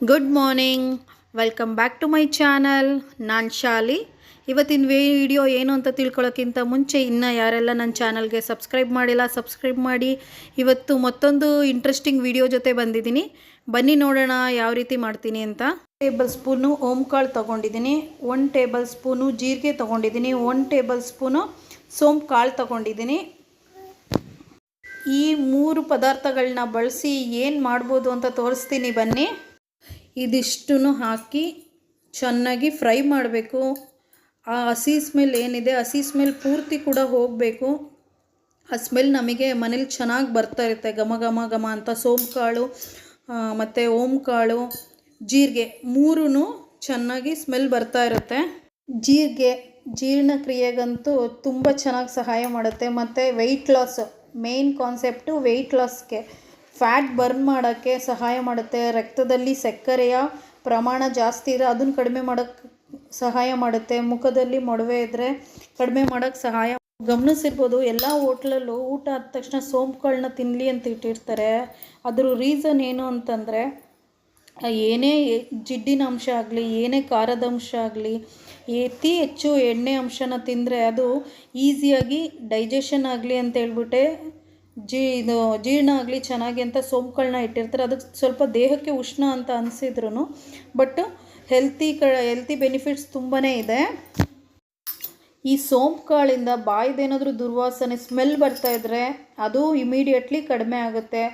Good morning, welcome back to my channel. ನಾನು ಶಾಲಿ. ಇವತ್ತಿನ video ಏನು ಅಂತ ತಿಳ್ಕೊಳ್ಳೋಕ್ಕಿಂತ ಮುಂಚೆ ಇನ್ನೂ ಯಾರೆಲ್ಲ ನನ್ನ ಚಾನಲ್ಗೆ ಸಬ್ಸ್ಕ್ರೈಬ್ ಮಾಡಿಲ್ಲ ಸಬ್ಸ್ಕ್ರೈಬ್ ಮಾಡಿ. ಇವತ್ತು ಮತ್ತೊಂದು ಇಂಟ್ರೆಸ್ಟಿಂಗ್ ವಿಡಿಯೋ ಜೊತೆ ಬಂದಿದ್ದೀನಿ. ಬನ್ನಿ ನೋಡೋಣ ಯಾವ ರೀತಿ ಮಾಡ್ತೀನಿ ಅಂತ. 1 ಟೇಬಲ್ ಸ್ಪೂನು ಓಂಕಾಳು ತೊಗೊಂಡಿದ್ದೀನಿ, 1 ಟೇಬಲ್ ಸ್ಪೂನು ಜೀರಿಗೆ ತೊಗೊಂಡಿದ್ದೀನಿ, 1 ಟೇಬಲ್ ಸ್ಪೂನು ಸೋಂಪು ಕಾಳು ತೊಗೊಂಡಿದ್ದೀನಿ. ಈ 3 ಪದಾರ್ಥಗಳನ್ನ ಬಳಸಿ ಏನು ಮಾಡ್ಬೋದು ಅಂತ ತೋರಿಸ್ತೀನಿ ಬನ್ನಿ. ಇದಿಷ್ಟನ್ನು ಹಾಕಿ ಚೆನ್ನಾಗಿ ಫ್ರೈ ಮಾಡಬೇಕು. ಆ ಹಸಿ ಸ್ಮೆಲ್ ಏನಿದೆ, ಹಸಿ ಸ್ಮೆಲ್ ಪೂರ್ತಿ ಕೂಡ ಹೋಗಬೇಕು. ಆ ಸ್ಮೆಲ್ ನಮಗೆ ಮನೇಲಿ ಚೆನ್ನಾಗಿ ಬರ್ತಾ ಇರುತ್ತೆ, ಘಮ ಘಮ ಘಮ ಅಂತ. ಸೋಂಪು ಕಾಳು ಮತ್ತು ಓಂಕಾಳು ಜೀರಿಗೆ 3 ಚೆನ್ನಾಗಿ ಸ್ಮೆಲ್ ಬರ್ತಾ ಇರುತ್ತೆ. ಜೀರಿಗೆ ಜೀರ್ಣಕ್ರಿಯೆಗಂತೂ ತುಂಬ ಚೆನ್ನಾಗಿ ಸಹಾಯ ಮಾಡುತ್ತೆ. ಮತ್ತು weight loss, main concept weight ಲಾಸ್ಗೆ, ಫ್ಯಾಟ್ ಬರ್ನ್ ಮಾಡೋಕ್ಕೆ ಸಹಾಯ ಮಾಡುತ್ತೆ. ರಕ್ತದಲ್ಲಿ ಸಕ್ಕರೆಯ ಪ್ರಮಾಣ ಜಾಸ್ತಿ ಇದ್ದರೆ ಅದನ್ನು ಕಡಿಮೆ ಮಾಡೋಕ್ಕೆ ಸಹಾಯ ಮಾಡುತ್ತೆ. ಮುಖದಲ್ಲಿ ಮೊಡವೆ ಇದ್ದರೆ ಕಡಿಮೆ ಮಾಡೋಕ್ಕೆ ಸಹಾಯ. ಗಮನಿಸಿರ್ಬೋದು, ಎಲ್ಲ ಹೋಟ್ಲಲ್ಲೂ ಊಟ ಆದ ತಕ್ಷಣ ಸೋಂಪುಗಳನ್ನ ತಿನ್ನಲಿ ಅಂತ ಇಟ್ಟಿರ್ತಾರೆ. ಅದ್ರ ರೀಸನ್ ಏನು ಅಂತಂದರೆ, ಏನೇ ಜಿಡ್ಡಿನ ಅಂಶ ಆಗಲಿ, ಏನೇ ಖಾರದ ಅಂಶ ಆಗಲಿ, ಅತಿ ಹೆಚ್ಚು ಎಣ್ಣೆ ಅಂಶನ ತಿಂದರೆ ಅದು ಈಸಿಯಾಗಿ ಡೈಜೆಷನ್ ಆಗಲಿ ಅಂತ ಹೇಳ್ಬಿಟ್ಟೆ ಜೀರ್ಣ ಆಗಲಿ ಚೆನ್ನಾಗಿ ಅಂತ ಸೋಂಪುಗಳನ್ನ ಇಟ್ಟಿರ್ತಾರೆ. ಅದಕ್ಕೆ ಸ್ವಲ್ಪ ದೇಹಕ್ಕೆ ಉಷ್ಣ ಅಂತ ಅನಿಸಿದ್ರು ಬಟ್ ಹೆಲ್ತಿ ಬೆನಿಫಿಟ್ಸ್ ತುಂಬಾ ಇದೆ. ಈ ಸೋಂಪು ಕಾಳಿಂದ ಬಾಯಿದೇನಾದರೂ ದುರ್ವಾಸನೆ ಸ್ಮೆಲ್ ಬರ್ತಾಯಿದ್ರೆ ಅದು ಇಮಿಡಿಯೇಟ್ಲಿ ಕಡಿಮೆ ಆಗುತ್ತೆ.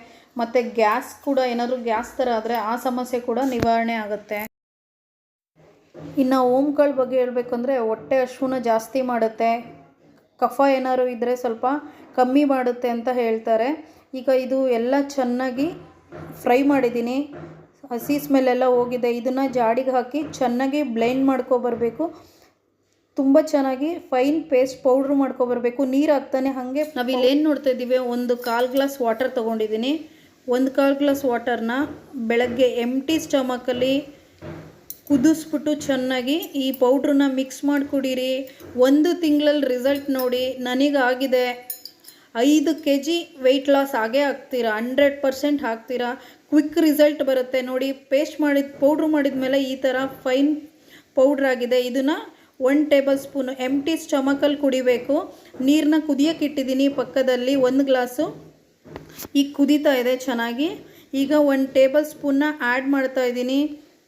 ಮತ್ತು ಗ್ಯಾಸ್ ಕೂಡ, ಏನಾದರೂ ಗ್ಯಾಸ್ ಥರ ಆದರೆ ಆ ಸಮಸ್ಯೆ ಕೂಡ ನಿವಾರಣೆ ಆಗುತ್ತೆ. ಇನ್ನು ಓಂಕಾಳು ಬಗ್ಗೆ ಹೇಳಬೇಕಂದ್ರೆ ಹೊಟ್ಟೆ ಹಸಿವನ್ನ ಜಾಸ್ತಿ ಮಾಡುತ್ತೆ. ಕಫ ಏನಾದ್ರು ಇದ್ದರೆ ಸ್ವಲ್ಪ ಕಮ್ಮಿ ಮಾಡುತ್ತೆ ಅಂತ ಹೇಳ್ತಾರೆ. ಈಗ ಇದು ಎಲ್ಲ ಚೆನ್ನಾಗಿ ಫ್ರೈ ಮಾಡಿದ್ದೀನಿ, ಹಸಿ ಸ್ಮೆಲ್ಲೆಲ್ಲ ಹೋಗಿದೆ. ಇದನ್ನು ಜಾಡಿಗೆ ಹಾಕಿ ಚೆನ್ನಾಗಿ ಬ್ಲೆಂಡ್ ಮಾಡ್ಕೊಬರ್ಬೇಕು. ತುಂಬ ಚೆನ್ನಾಗಿ ಫೈನ್ ಪೇಸ್ಟ್ ಪೌಡ್ರ್ ಮಾಡ್ಕೊಬರ್ಬೇಕು. ನೀರು ಹಾಕ್ತಾನೆ ಹಾಗೆ. ನಾವಿಲ್ಲೇನು ನೋಡ್ತಾ ಇದ್ದೀವಿ, 1/4 ಗ್ಲಾಸ್ ವಾಟರ್ ತೊಗೊಂಡಿದ್ದೀನಿ. 1/4 ಗ್ಲಾಸ್ ವಾಟರ್ನ ಬೆಳಗ್ಗೆ ಎಂಟಿ ಸ್ಟಮಕಲ್ಲಿ ಕುದಿಸ್ಬಿಟ್ಟು ಚೆನ್ನಾಗಿ ಈ ಪೌಡ್ರನ್ನ ಮಿಕ್ಸ್ ಮಾಡಿ ಕುಡೀರಿ. 1 ತಿಂಗಳಲ್ಲಿ ರಿಸಲ್ಟ್ ನೋಡಿ. ನನಗಾಗಿದೆ 5 kg ವೆಯ್ಟ್ ಲಾಸ್ ಆಗೇ ಆಗ್ತೀರಾ, 100% ಆಗ್ತೀರಾ. ಕ್ವಿಕ್ ರಿಸಲ್ಟ್ ಬರುತ್ತೆ ನೋಡಿ. ಪೌಡ್ರ್ ಮಾಡಿದ ಮೇಲೆ ಈ ಥರ ಫೈನ್ ಪೌಡ್ರ್ ಆಗಿದೆ. ಇದನ್ನು 1 ಟೇಬಲ್ ಸ್ಪೂನು ಎಂಟಿ ಸ್ಟಮಕಲ್ಲಿ ಕುಡಿಬೇಕು. ನೀರನ್ನ ಕುದಿಯೋಕೆ ಇಟ್ಟಿದ್ದೀನಿ ಪಕ್ಕದಲ್ಲಿ 1 ಗ್ಲಾಸು. ಈಗ ಕುದೀತಾ ಇದೆ ಚೆನ್ನಾಗಿ. ಈಗ 1 ಟೇಬಲ್ ಸ್ಪೂನ್ನ ಆ್ಯಡ್ ಮಾಡ್ತಾಯಿದ್ದೀನಿ.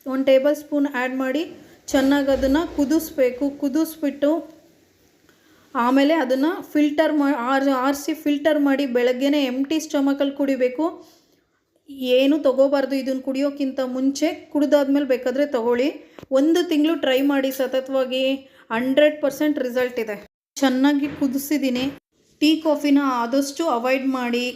1 ಟೇಬಲ್ ಸ್ಪೂನ್ ಆ್ಯಡ್ ಮಾಡಿ ಚೆನ್ನಾಗಿ ಅದನ್ನು ಕುದಿಸ್ಬೇಕು. ಕುದಿಸ್ಬಿಟ್ಟು ಆಮೇಲೆ ಅದನ್ನು ಆರಿಸಿ ಫಿಲ್ಟರ್ ಮಾಡಿ ಬೆಳಗ್ಗೆನೇ ಎಂಟಿ ಸ್ಟಮಕಲ್ಲಿ ಕುಡಿಬೇಕು. ಏನು ತೊಗೋಬಾರ್ದು ಇದನ್ನು ಕುಡಿಯೋಕ್ಕಿಂತ ಮುಂಚೆ. ಕುಡಿದಾದ್ಮೇಲೆ ಬೇಕಾದರೆ ತೊಗೊಳ್ಳಿ. 1 ತಿಂಗಳು ಟ್ರೈ ಮಾಡಿ ಸತತವಾಗಿ, 100% ರಿಸಲ್ಟ್ ಇದೆ. ಚೆನ್ನಾಗಿ ಕುದಿಸಿದ್ದೀನಿ. ಟೀ ಕಾಫಿನ ಆದಷ್ಟು ಅವಾಯ್ಡ್ ಮಾಡಿ.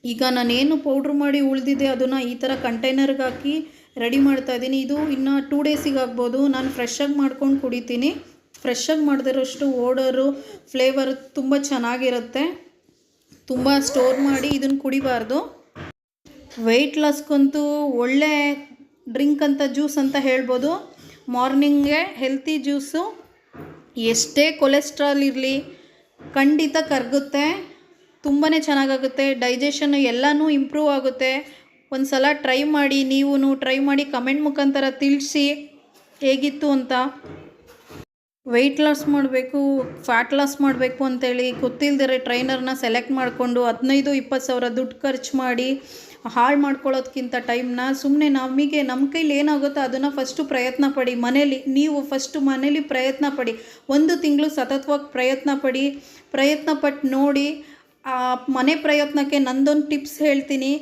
ಈಗ ನಾನೇನು ಪೌಡ್ರ್ ಮಾಡಿ ಉಳಿದಿದೆ ಅದನ್ನು ಈ ಥರ ಕಂಟೈನರ್ಗೆ ಹಾಕಿ ರೆಡಿ ಮಾಡ್ತಾಯಿದ್ದೀನಿ. ಇದು ಇನ್ನು 2 ಡೇಸಿಗೆ ಆಗ್ಬೋದು. ನಾನು ಫ್ರೆಶ್ಶಾಗಿ ಮಾಡ್ಕೊಂಡು ಕುಡಿತೀನಿ. ಫ್ರೆಶ್ಶಾಗಿ ಮಾಡಿದಿರೋಷ್ಟು ಓಡರು, ಫ್ಲೇವರ್ ತುಂಬ ಚೆನ್ನಾಗಿರುತ್ತೆ. ತುಂಬ ಸ್ಟೋರ್ ಮಾಡಿ ಇದನ್ನು ಕುಡಿಬಾರ್ದು. ವೆಯ್ಟ್ ಲಾಸ್ಗಂತೂ ಒಳ್ಳೆ ಡ್ರಿಂಕ್ ಅಂತ, ಜ್ಯೂಸ್ ಅಂತ ಹೇಳ್ಬೋದು. ಮಾರ್ನಿಂಗ್ಗೆ ಹೆಲ್ತಿ ಜ್ಯೂಸು. ಎಷ್ಟೇ ಕೊಲೆಸ್ಟ್ರಾಲ್ ಇರಲಿ ಖಂಡಿತ ಕರಗುತ್ತೆ. ತುಂಬಾ ಚೆನ್ನಾಗಾಗುತ್ತೆ. ಡೈಜೆಷನ್ ಎಲ್ಲನೂ ಇಂಪ್ರೂವ್ ಆಗುತ್ತೆ. ಒಂದು ಸಲ ಟ್ರೈ ಮಾಡಿ. ನೀವು ಟ್ರೈ ಮಾಡಿ ಕಮೆಂಟ್ ಮುಖಾಂತರ ತಿಳಿಸಿ ಹೇಗಿತ್ತು ಅಂತ. ವೆಯ್ಟ್ ಲಾಸ್ ಮಾಡಬೇಕು, ಫ್ಯಾಟ್ ಲಾಸ್ ಮಾಡಬೇಕು ಅಂತೇಳಿ ಗೊತ್ತಿಲ್ಲದಿರೋ ಟ್ರೈನರ್ನ ಸೆಲೆಕ್ಟ್ ಮಾಡಿಕೊಂಡು 15-20 ಸಾವಿರ ದುಡ್ಡು ಖರ್ಚು ಮಾಡಿ ಹಾಳು ಮಾಡ್ಕೊಳ್ಳೋದಕ್ಕಿಂತ ಟೈಮ್ನ ಸುಮ್ಮನೆ ನಮ್ಮ ಕೈಲಿ ಏನಾಗುತ್ತೋ ಅದನ್ನು ಫಸ್ಟು ಪ್ರಯತ್ನ ಪಡಿ. ನೀವು ಫಸ್ಟು ಮನೇಲಿ ಪ್ರಯತ್ನ ಪಡಿ. 1 ತಿಂಗಳು ಸತತವಾಗಿ ಪ್ರಯತ್ನ ಪಟ್ಟು ನೋಡಿ. ಮನೆ ಪ್ರಯತ್ನಕ್ಕೆ ನಂದೊಂದು ಟಿಪ್ಸ್ ಹೇಳ್ತೀನಿ.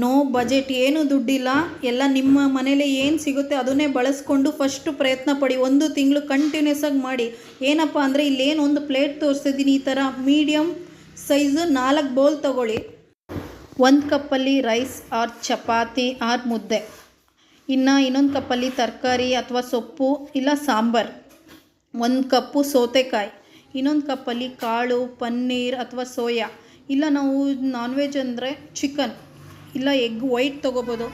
ನೋ ಬಜೆಟ್, ಏನು ದುಡ್ಡಿಲ್ಲ, ಎಲ್ಲ ನಿಮ್ಮ ಮನೇಲಿ ಏನು ಸಿಗುತ್ತೆ ಅದನ್ನೇ ಬಳಸ್ಕೊಂಡು ಫಸ್ಟು ಪ್ರಯತ್ನ ಪಡಿ. 1 ತಿಂಗಳು ಕಂಟಿನ್ಯೂಸ್ ಆಗಿ ಮಾಡಿ. ಏನಪ್ಪ ಅಂದರೆ ಇಲ್ಲೇನು ಒಂದು ಪ್ಲೇಟ್ ತೋರಿಸ್ತಿದ್ದೀನಿ, ಈ ಥರ ಮೀಡಿಯಮ್ ಸೈಜು 4 ಬೌಲ್ ತೊಗೊಳ್ಳಿ. 1 ಕಪ್ಪಲ್ಲಿ ರೈಸ್ ಆರ್ ಚಪಾತಿ ಆರ್ ಮುದ್ದೆ. ಇನ್ನೊಂದು ಕಪ್ಪಲ್ಲಿ ತರಕಾರಿ ಅಥವಾ ಸೊಪ್ಪು ಇಲ್ಲ ಸಾಂಬಾರು. 1 ಕಪ್ಪು ಸೌತೆಕಾಯಿ. ಇನ್ನೊಂದು ಕಪ್ಪಲ್ಲಿ ಕಾಳು, ಪನ್ನೀರ್ ಅಥವಾ ಸೋಯಾ. ಇಲ್ಲ ನಾವು ನಾನ್ ವೆಜ್ ಅಂದರೆ ಚಿಕನ್ ಇಲ್ಲ ಎಗ್ ವೈಟ್ ತೊಗೋಬೋದು.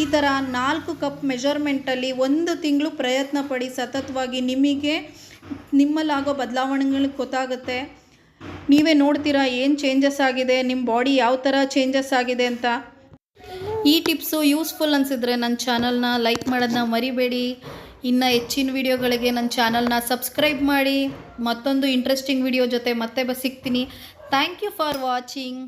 ಈ ಥರ 4 ಕಪ್ ಮೆಜರ್ಮೆಂಟಲ್ಲಿ 1 ತಿಂಗಳು ಪ್ರಯತ್ನ ಪಡಿ ಸತತವಾಗಿ. ನಿಮ್ಮಲ್ಲಾಗೋ ಬದಲಾವಣೆಗಳು ಗೊತ್ತಾಗುತ್ತೆ. ನೀವೇ ನೋಡ್ತೀರಾ ಏನು ಚೇಂಜಸ್ ಆಗಿದೆ, ನಿಮ್ಮ ಬಾಡಿ ಯಾವ ಥರ ಚೇಂಜಸ್ ಆಗಿದೆ ಅಂತ. ಈ ಟಿಪ್ಸು ಯೂಸ್ಫುಲ್ ಅನಿಸಿದ್ರೆ ನನ್ನ ಚಾನಲ್ನ ಲೈಕ್ ಮಾಡೋದನ್ನ ಮರಿಬೇಡಿ. ಇನ್ನು ಹೆಚ್ಚಿನ ವಿಡಿಯೋಗಳಿಗೆ ನನ್ನ ಚಾನಲ್ನ ಸಬ್ಸ್ಕ್ರೈಬ್ ಮಾಡಿ. ಮತ್ತೊಂದು ಇಂಟ್ರೆಸ್ಟಿಂಗ್ ವಿಡಿಯೋ ಜೊತೆ ಮತ್ತೆ ಸಿಗ್ತೀನಿ. Thank you for watching.